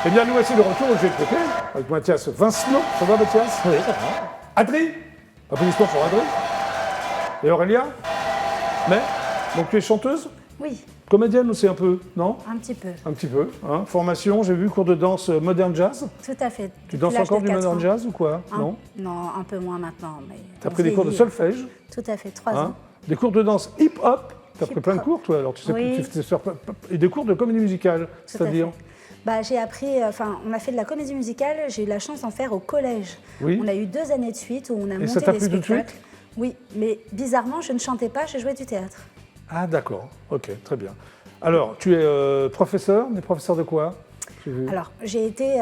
Eh bien, nous voici de retour au jeu de poker avec Mathias Vincelot. Ça va, Mathias? Oui, ça va. Adri. Applaudissements pour Adri. Et Aurélia. Mais, donc tu es chanteuse? Oui, Comédienne aussi un peu, non? un petit peu, Un petit peu. Hein. Formation, j'ai vu, cours de danse modern jazz. tout à fait. Tu Depuis danses l'âge encore de du 4 modern ans. jazz ou quoi? Non? Non, un peu moins maintenant. Tu as pris des cours de solfège, Tout à fait, 3 hein, ans. des cours de danse hip-hop. Tu as pris plein de Hip-hop. cours, toi, alors tu sais Oui. et des cours de comédie musicale, Tout à c'est-à-dire? fait. Bah, j'ai appris, on a fait de la comédie musicale, j'ai eu la chance d'en faire au collège. Oui. On a eu 2 années de suite où on a Et monté ça t'a des plu tout de spectacles. suite? Oui, mais bizarrement, je ne chantais pas, je jouais du théâtre. Ah, d'accord. Ok, très bien. Alors, tu es professeur, mais professeur de quoi? J'ai vu. Alors, j'ai été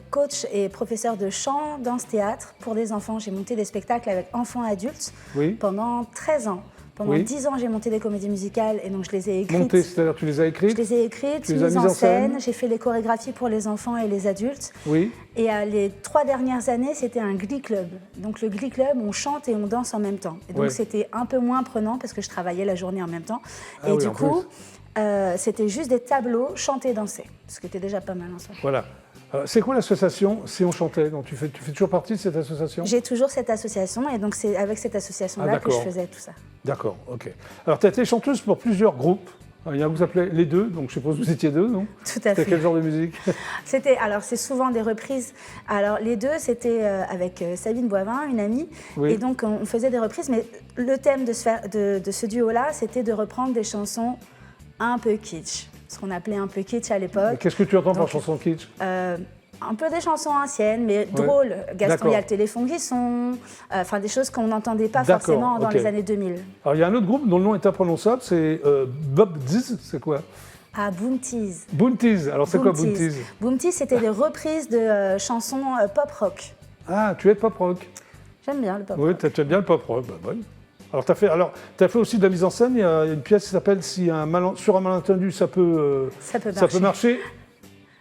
coach et professeur de chant, danse, théâtre pour des enfants. J'ai monté des spectacles avec enfants et adultes Oui. pendant 13 ans. Pendant Oui. 10 ans, j'ai monté des comédies musicales et donc je les ai écrites. Monté, c'est-à-dire tu les as Je écrites? les ai écrites, Tu les as mises mises en en scène. scène. J'ai fait les chorégraphies pour les enfants et les adultes. Oui. Et les 3 dernières années, c'était un Glee Club. Donc le Glee Club, on chante et on danse en même temps. Et donc Ouais. c'était un peu moins prenant parce que je travaillais la journée en même temps. Ah et oui, du en coup, c'était juste des tableaux chantés, dansés. Ce qui était déjà pas mal en soi. Voilà. C'est quoi l'association Si on chantait? Donc tu fais toujours partie de cette association? J'ai toujours cette association et donc c'est avec cette association-là Ah, que je d'accord. faisais tout ça. D'accord, ok. Alors tu as été chanteuse pour plusieurs groupes. Il y en a que vous appelez les deux, donc je suppose que vous étiez deux, non? Tout à C'était fait. quel genre de musique? Alors c'est souvent des reprises. Alors les deux, c'était avec Sabine Boivin, une amie, Oui. et donc on faisait des reprises. Mais le thème de ce duo-là, c'était de reprendre des chansons un peu kitsch, ce qu'on appelait un peu kitsch à l'époque. Qu'est-ce que tu entends par Donc, chanson kitsch? Un peu des chansons anciennes, mais drôles. Gaston, D'accord. il y a le téléphone qui sont, des choses qu'on n'entendait pas D'accord, forcément dans ok. les années 2000. Alors il y a un autre groupe dont le nom est imprononçable, c'est Bob Diz, c'est quoi? Ah, Boomties. Boonties. Alors c'est quoi Boonties? Boomties, c'était des reprises de chansons pop rock. Ah, tu es de pop rock. J'aime bien le pop Oui, rock. tu aimes bien le pop rock. Bah, bon. Alors tu as fait aussi de la mise en scène. Il y a une pièce qui s'appelle Si sur un malentendu ça peut marcher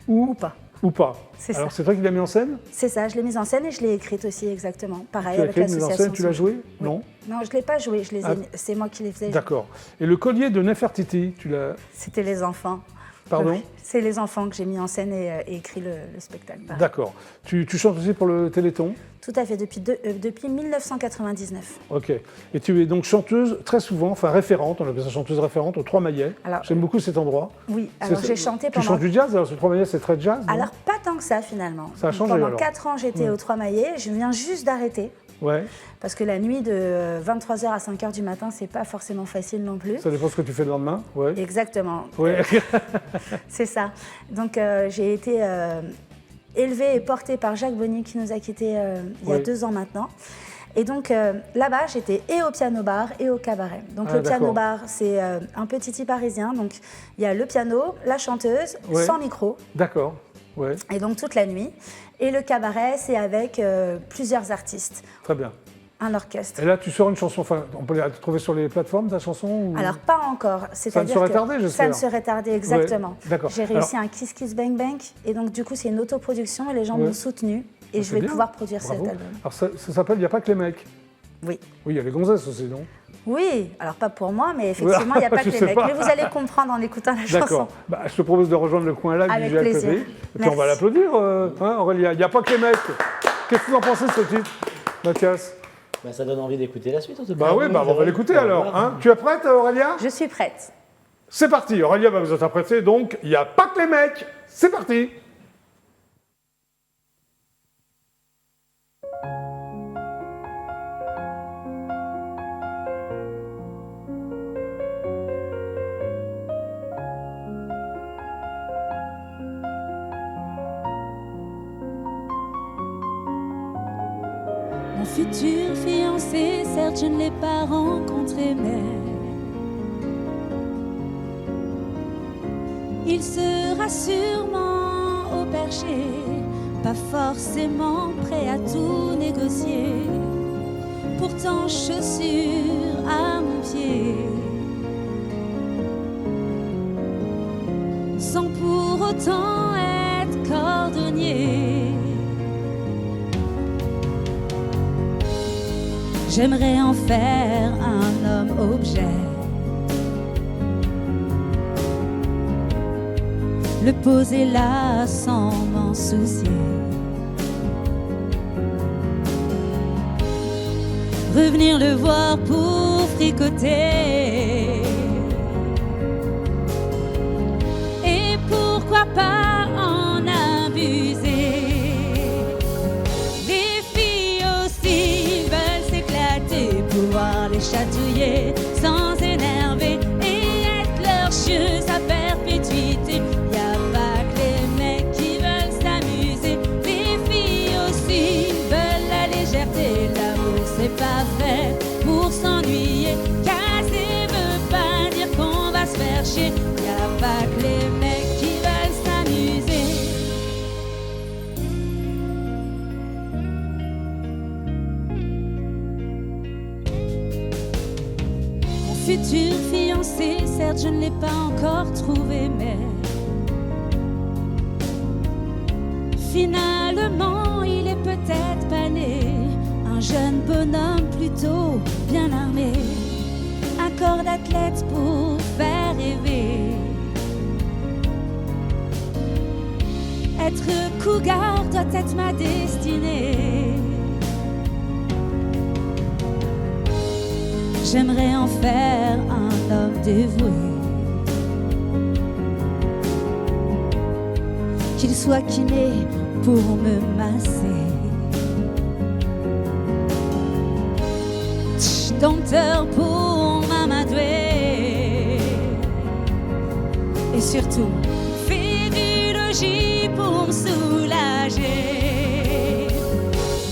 Ou pas. ou pas. C'est Alors ça. c'est toi qui l'as mis en scène? C'est ça, je l'ai mise en scène et je l'ai écrite aussi exactement. Pareil Tu as avec écrit une mise en l'association. scène, tu l'as joué? Oui. Non. Non, je ne l'ai pas joué, Ah. c'est moi qui les faisais. D'accord. Et le collier de Nefertiti, tu l'as. C'était les enfants. Pardon? Oui, c'est les enfants que j'ai mis en scène et écrit le spectacle. pareil. D'accord. Tu chantes aussi pour le Téléthon? Tout à fait, depuis 1999. Ok. Et tu es donc chanteuse très souvent, enfin référente, on appelle ça chanteuse référente au Trois-Maillets. Alors, J'aime beaucoup cet endroit. Oui, alors j'ai chanté Tu pendant... chantes du jazz, alors ce Trois-Maillets c'est très jazz, non? Alors pas tant que ça finalement. Ça a changé, Pendant alors. 4 ans j'étais au Trois-Maillets, je viens juste d'arrêter. Ouais, Parce que la nuit de 23h à 5h du matin, c'est pas forcément facile non plus. ça dépend ce que tu fais le lendemain. Ouais. Exactement. Ouais. C'est ça. Donc j'ai été élevée et portée par Jacques Bonny qui nous a quittés il y a Oui. 2 ans maintenant. Et donc là-bas, j'étais et au piano-bar et au cabaret. Donc Ah, le d'accord. piano-bar, c'est un petit parisien. Donc il y a le piano, la chanteuse, Ouais. sans micro, D'accord. Ouais, et donc toute la nuit. Et le cabaret, c'est avec plusieurs artistes, très bien. un orchestre. Et là, tu sors une chanson, enfin, on peut la trouver sur les plateformes, ta chanson ou... Alors, pas encore. C'est-à-dire serait que tardé, ça j'espère. ne serait tardé, exactement. Ouais, d'accord. J'ai réussi un Kiss Kiss Bang Bang, et donc du coup, c'est une autoproduction, et les gens Ouais. m'ont soutenu, et Ah, je c'est vais bien. pouvoir produire Bravo. cet album. Alors ça s'appelle Il n'y a pas que les mecs. Oui. Oui, il y a les gonzesses aussi, non? Oui, alors pas pour moi, mais effectivement, il n'y a pas Je que les sais mecs. pas. Mais vous allez comprendre en écoutant la chanson. D'accord. Bah, je te propose de rejoindre le coin live Avec du GLPD. plaisir. Et puis on va Merci. l'applaudir, Aurélia. Il n'y a pas que les mecs. Qu'est-ce que vous en pensez de ce titre, Mathias? Bah, ça donne envie d'écouter la suite en tout cas. Bah oui, bah, on va l'écouter alors. Hein. Tu es prête, Aurélia? Je suis prête. C'est parti. Aurélia va vous interpréter donc Il n'y a pas que les mecs. C'est parti. Mon futur fiancé, certes je ne l'ai pas rencontré, mais il sera sûrement au perché, pas forcément prêt à tout négocier. Pourtant chaussure à mon pied, sans pour autant être cordonnier. J'aimerais en faire un homme objet, le poser là sans m'en soucier. Revenir le voir pour fricoter. Et pourquoi pas en abuser. Les filles aussi veulent s'éclater, pouvoir les chatouiller sans énerver et être leur chieuse à perpétuité. Y a pas que les mecs qui veulent s'amuser. Les filles aussi veulent la légèreté. L'amour c'est pas fait pour s'ennuyer. Casser veut pas dire qu'on va se faire chier. Y a pas que les mecs qui veulent s'amuser. Mon futur fiancé, certes je ne l'ai pas encore trouvé, mais finalement il est peut-être pas né. Un jeune bonhomme plutôt bien armé, un corps d'athlète pour faire rêver. Être cougar doit être ma destinée. J'aimerais en faire un homme dévoué, qu'il soit kiné pour me masser, dompteur pour m'amadouer, et surtout fait du logis pour me soulager.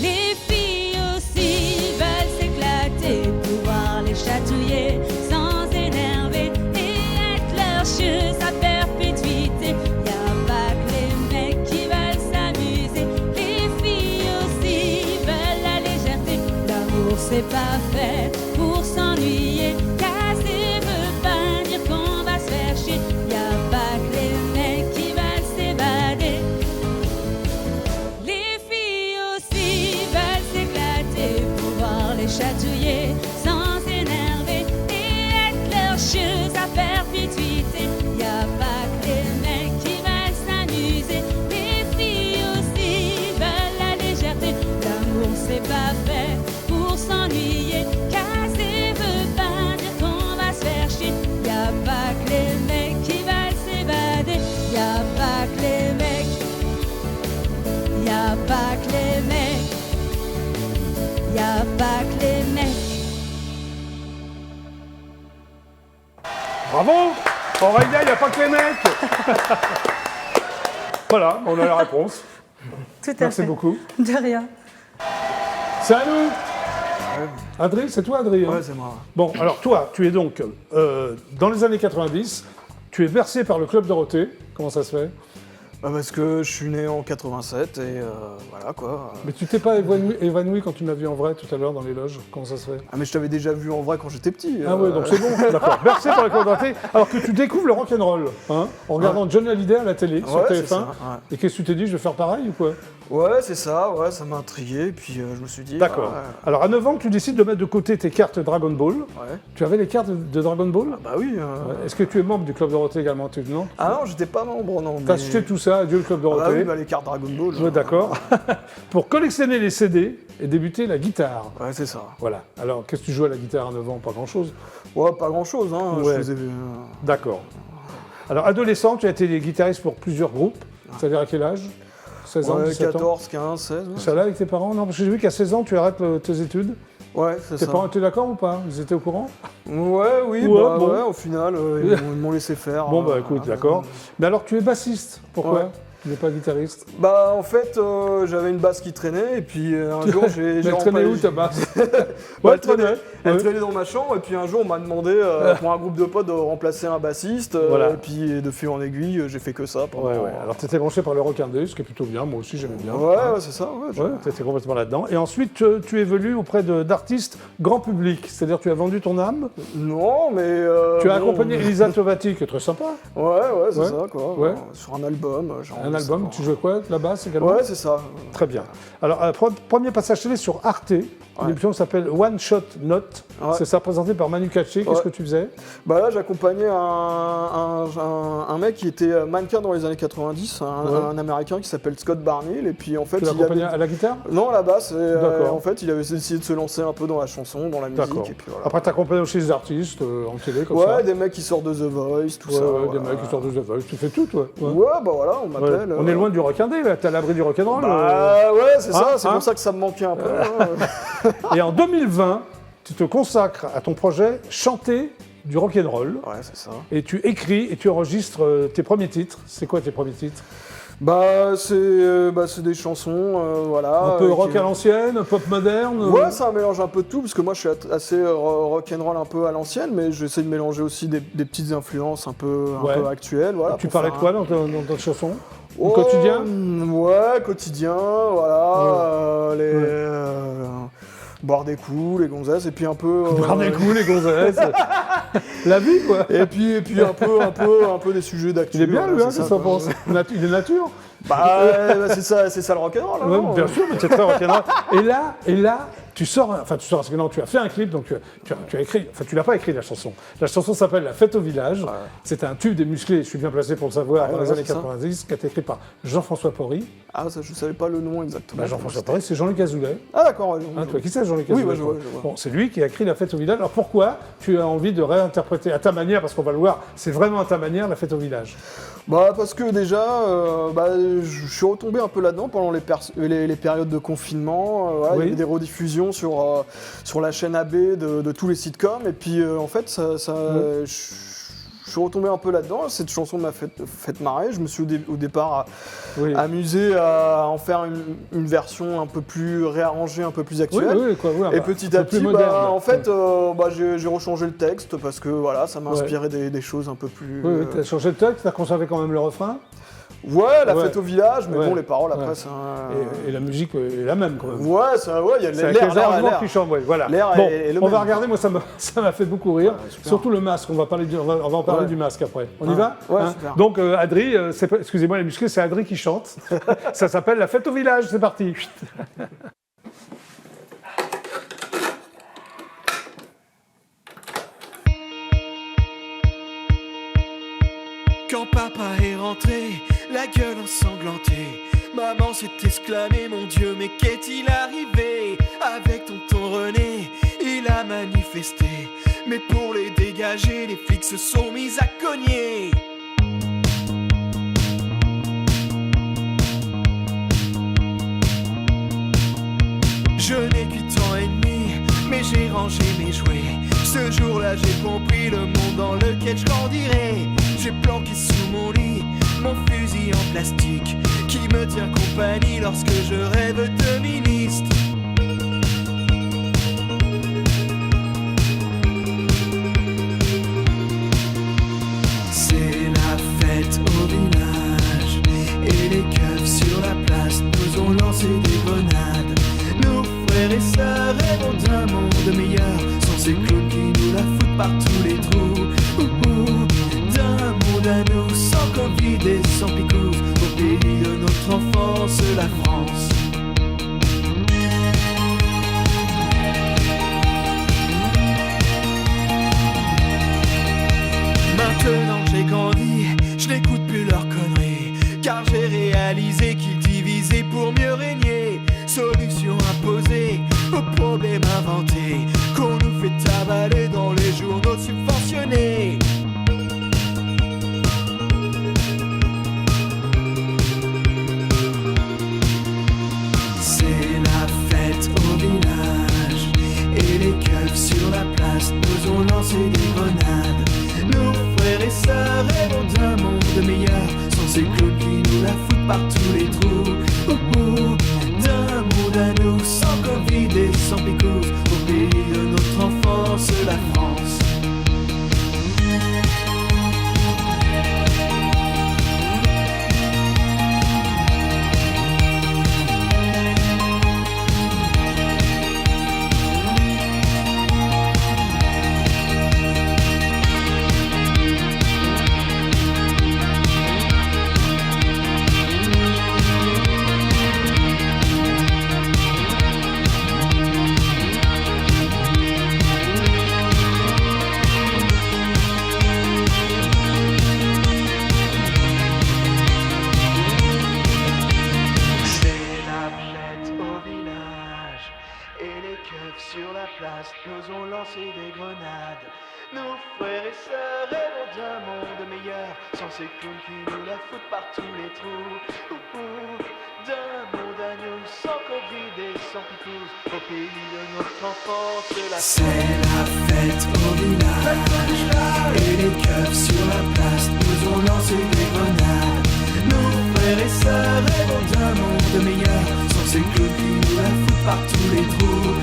Les filles aussi veulent s'éclater, pouvoir les chatouiller sans énerver et être leur chieuse à perpétuité. Y a pas que les mecs qui veulent s'amuser. Les filles aussi veulent la légèreté. L'amour c'est pas fait pour s'ennuyer. Casser veut pas dire qu'on va se faire chier. Y a pas que les mecs qui veulent s'évader. Les filles aussi veulent s'éclater, pouvoir les chatouiller sans énerver et être leur chieuse à perpétuité. Y a pas que les mecs qui veulent s'amuser. Les filles aussi veulent la légèreté. L'amour c'est pas fait pour s'ennuyer. Casser veut pas dire qu'on va se faire chier. Y a pas que les mecs qui veulent s'évader. Y a pas que les mecs. Y a pas que les mecs. Y a pas que les mecs. Bravo. Aurélien, il n'y a pas que les mecs. Voilà, on a la réponse. Tout à Merci fait. beaucoup. De rien. C'est à nous. Adrien, c'est toi, Adrien? Ouais, c'est moi. Bon, alors toi, tu es donc, dans les années 90, tu es bercé par le Club Dorothée. Comment ça se fait? Parce que je suis né en 87 et voilà quoi. Mais tu t'es pas évanoui quand tu m'as vu en vrai tout à l'heure dans les loges? Comment ça se fait? Ah mais je t'avais déjà vu en vrai quand j'étais petit. Ah ouais, donc c'est bon, d'accord. Bercé par le Club Dorothée, alors que tu découvres le rock'n'roll, hein, en regardant Johnny Hallyday à la télé, sur Ouais, TF1. c'est ça, ouais. Et qu'est-ce que tu t'es dit, je vais faire pareil ou quoi? Ouais, c'est ça, ouais, ça m'a intrigué, puis je me suis dit... D'accord. Alors à 9 ans, tu décides de mettre de côté tes cartes Dragon Ball. Ouais. Tu avais les cartes de Dragon Ball? Bah oui. Ouais. Est-ce que tu es membre du Club Dorothée également? Non. Ah non, j'étais pas membre, non. T'as acheté tout ça, adieu le Club Ah Dorothée. bah oui, bah les cartes Dragon Ball. Ouais, d'accord. Pour collectionner les CD et débuter la guitare. Ouais, c'est ça. Voilà. Alors, qu'est-ce que tu joues à la guitare à 9 ans? Pas grand-chose. Ouais, pas grand-chose, hein. Ouais. Je faisais... D'accord. Alors, adolescent, tu as été guitariste pour plusieurs groupes. C'est-à-dire à quel âge? 16 ans, Ouais, 17 ans? 14, 15, 16. Ouais. Ça là avec tes parents? Non, parce que j'ai vu qu'à 16 ans, tu arrêtes tes études. Ouais, c'est Tes ça. parents étaient d'accord ou pas? Ils étaient au courant? Ouais, oui, Ouais, bah bon. ouais, au final, ils m'ont laissé faire. Bon, bah écoute, d'accord. Mais alors, tu es bassiste. Pourquoi? Ouais. Tu n'es pas guitariste? Bah en fait, j'avais une basse qui traînait et puis un jour j'ai... Elle traînait où ta basse? Ouais, elle Ouais. traînait dans ma chambre et puis un jour on m'a demandé pour un groupe de potes de remplacer un bassiste Voilà. et puis de fil en aiguille j'ai fait que ça pendant... Ouais, ouais. Alors, tu étais branché par le rock indé, ce qui est plutôt bien. Moi aussi, j'aimais bien. Ouais, c'est ça, ouais. Ouais, tu étais complètement là-dedans. Et ensuite, tu évolues auprès d'artistes grand public. C'est-à-dire, tu as vendu ton âme. Non, mais... Tu as bon, accompagné Elisa Tovati, qui est très sympa. Ouais, c'est Ouais. ça, quoi. Ouais. Sur un album, genre Un album. savoir. Tu jouais quoi? La basse également? Ouais, c'est ça. Très bien. Alors, premier passage télé sur Arte. Une émission qui s'appelle One Shot Note. Ouais. C'est ça, présenté par Manu Katché. Qu'est-ce que tu faisais? Bah là, j'accompagnais un mec qui était mannequin dans les années 90, un Américain qui s'appelle Scott Barnhill. Et puis en fait, Tu l'accompagnais à la guitare? Non, à la basse. D'accord. En fait, il avait essayé de se lancer un peu dans la chanson, dans la musique. D'accord. Et puis voilà. Après, tu accompagnes aussi des artistes en télé, comme ça? Ouais, des mecs qui sortent de The Voice, tout Ouais, ça. ouais, voilà. des mecs qui sortent de The Voice. Tu fais tout, toi? Ouais, bah voilà, on Ouais. m'appelle. On est loin du rock'n'roll, là. T'es à l'abri du rock'n'roll. Bah ouais, c'est ça, c'est hein pour ça que ça me manquait un peu. Et en 2020, tu te consacres à ton projet Chanter du rock'n'roll. Ouais, c'est ça. Et tu écris et tu enregistres tes premiers titres. C'est quoi tes premiers titres? Bah c'est des chansons, voilà. Un peu rock à l'ancienne, pop moderne? Ouais, c'est un mélange un peu de tout, parce que moi je suis assez rock'n'roll un peu à l'ancienne, mais j'essaie de mélanger aussi des petites influences un peu actuelles. Voilà, Tu pour parlais de faire quoi dans ta chanson? Oh, Quotidien? Ouais, quotidien, voilà. Boire des coups, les gonzesses, et puis un peu. Boire des coups, les gonzesses. La vie, quoi. Et puis un peu des sujets d'actu. Il est bien, lui, hein, c'est qu'est-ce ça, que t'en penses? Il est nature. Bah, c'est ça le rock'n'roll, hein, Ouais, non bien sûr, mais c'est très rock'n'roll. Et là, tu sors, parce que non, tu as fait un clip, donc tu as écrit, enfin tu l'as pas écrit la chanson. La chanson s'appelle La Fête au village. Ouais. C'est un tube des musclés, je suis bien placé pour le savoir, dans les années 90, qui a été écrit par Jean-François Porry. Ah, ça, je savais pas le nom exactement. Bah, Jean-François Porry, c'est Jean-Luc Azoulay. Ah d'accord. Toi, qui c'est Jean-Luc Azoulay? Oui, je vois. Bon, c'est lui qui a écrit La Fête au village. Alors pourquoi tu as envie de réinterpréter à ta manière, parce qu'on va le voir, c'est vraiment à ta manière La Fête au village? Bah parce que déjà, je suis retombé un peu là-dedans pendant les périodes de confinement. Il y avait des rediffusions sur la chaîne AB de tous les sitcoms. Et puis en fait, je suis retombé un peu là-dedans. Cette chanson m'a fait marrer. Je me suis au départ amusé à en faire une version un peu plus réarrangée, un peu plus actuelle. Et petit à petit, en fait, j'ai rechangé le texte parce que voilà, ça m'a inspiré des choses un peu plus. Oui, tu as changé le texte, tu as conservé quand même le refrain. Ouais, la fête au village, mais bon, les paroles après, c'est et la musique est la même quand même. Ouais, il y a l'air qui change, voilà. L'air bon, est le on même. va regarder, moi ça m'a fait beaucoup rire. Surtout le masque, on va en parler du masque après. On y va? Ouais, super. Donc Adri, excusez-moi les musclés, c'est Adri qui chante. Ça s'appelle La Fête au village, c'est parti. Quand papa est rentré, la gueule ensanglantée, maman s'est exclamée, mon Dieu, mais qu'est-il arrivé? Avec tonton René, il a manifesté, mais pour les dégager, les flics se sont mis à cogner. Je n'ai qu'8 ans et demi, mais j'ai rangé mes jouets. Ce jour-là, j'ai compris le monde dans lequel je grandirai. J'ai planqué sous mon lit mon fusil en plastique qui me tient compagnie lorsque je rêve de ministre. C'est la fête au village et les keufs sur la place nous ont lancé des grenades. Nos frères et sœurs rêvons d'un monde meilleur sans ces clowns qui nous la foutent par tous les trous. D'un monde à nous sans Covid et sans picouse, au pays de notre enfance, la France. Maintenant que j'ai grandi, je n'écoute plus leurs conneries, car j'ai réalisé qu'ils divisaient pour mieux régner. Solution imposée aux problèmes inventés qu'on nous fait avaler dans les journaux subventionnés. C'est la fête au village et les keufs sur la place nous ont lancé des grenades. Nos frères et sœurs rêvons d'un monde meilleur sans ces clowns qui nous la foutent par tous les trous. D'un monde à nous sans Covid et sans picouse, au pays de notre enfance, la France. monde meilleur, sans ces clowns qui nous la foutent par tous les trous. D'un monde à nous, sans Covid et sans picouze, au pays de notre enfance, c'est la fête au village. Et les keufs sur la place nous ont lancé des grenades. Nos frères et sœurs rêvons d'un monde meilleur, sans ces clowns qui nous la foutent par tous les trous.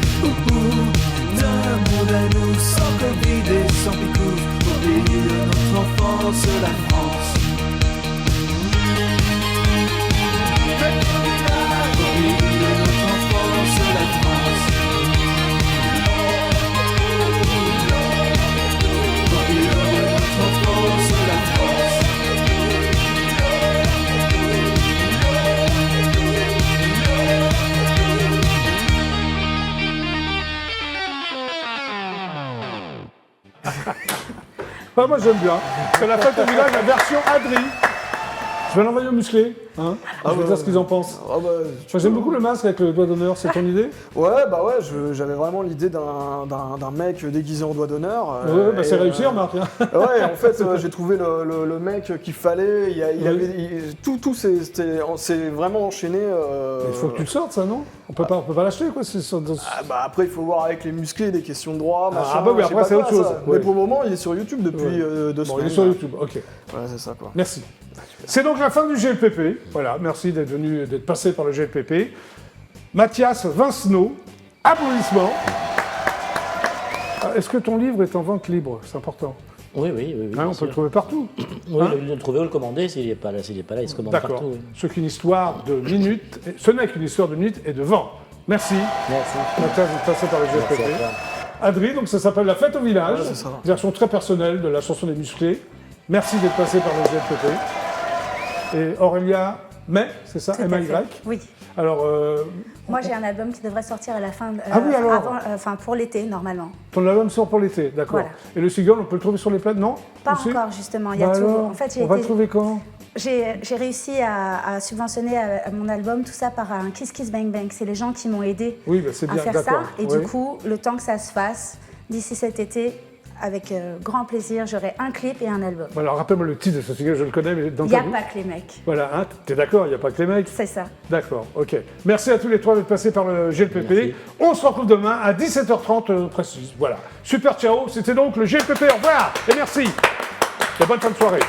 D'un monde à nous, sans Covid et sans picouze, au pays de notre enfance, la France. Au pays de notre enfance, la France. Au pays de notre enfance, la France. Ah, moi j'aime bien. C'est la fête au village, la version Adri. Je vais l'envoyer aux musclés. Hein. Je vais dire ce qu'ils en pensent. Ah bah, Moi, j'aime beaucoup le masque avec le doigt d'honneur, c'est ton idée? ouais, j'avais vraiment l'idée d'un mec déguisé en doigt d'honneur. Ouais, bah c'est réussi, remarque. Hein. Ouais, en fait, j'ai trouvé le mec qu'il fallait. Tout s'est vraiment enchaîné. Il faut que tu le sortes, ça, non? On peut pas l'acheter, quoi. Après, il faut voir avec les musclés, des questions de droit, machin. bah oui, je sais après, pas c'est autre quoi, chose. ça. Ouais. Mais pour le moment, il est sur YouTube depuis 2 Bon, semaines. il est sur YouTube, ok. Voilà, c'est ça, quoi. Merci. C'est donc la fin du GLPP. Voilà, merci d'être passé par le GLPP. Mathias Vincenot, applaudissements. Est-ce que ton livre est en vente libre? C'est important. Oui. Hein, bien on peut sûr. le trouver partout. Oui, Hein le trouver ou le commander, s'il n'est pas là, il se commande D'accord. partout. Oui. Ce qu'une histoire de minutes, ce n'est qu'une histoire de minutes et de vent. Merci. Merci. Mathias d'être passé par le Merci GLPP. à toi. Adri, donc ça s'appelle La Fête au village, Ouais, c'est ça. version très personnelle de la chanson des musclés. Merci d'être passé par le GLPP. Et Aurélia May, c'est ça? Tout à M-A-Y. fait. Oui. Alors, Moi, j'ai un album qui devrait sortir à la fin, Ah oui, alors pour l'été, normalement. ton album sort pour l'été, d'accord. Voilà. Et le single, on peut le trouver sur les plates, non? Pas Aussi encore, justement. Il y a Bah tout. alors, En fait, on va le trouver quand? j'ai réussi à subventionner mon album, tout ça par un Kiss Kiss Bang Bang. C'est les gens qui m'ont aidé Oui, bah c'est à bien, faire ça. d'accord. Et Oui. du coup, le temps que ça se fasse, d'ici cet été, avec grand plaisir, j'aurai un clip et un album. Alors, rappelle-moi le titre de ce single, je le connais, mais dans Il n'y ta a bouche. pas que les mecs. Voilà, hein, t'es d'accord, il n'y a pas que les mecs. C'est ça. D'accord, ok. Merci à tous les trois d'être passés par le GLPP. Merci. On se retrouve demain à 17h30 précise. Voilà. Super, ciao. C'était donc le GLPP. Au revoir et merci. Et bonne fin de soirée.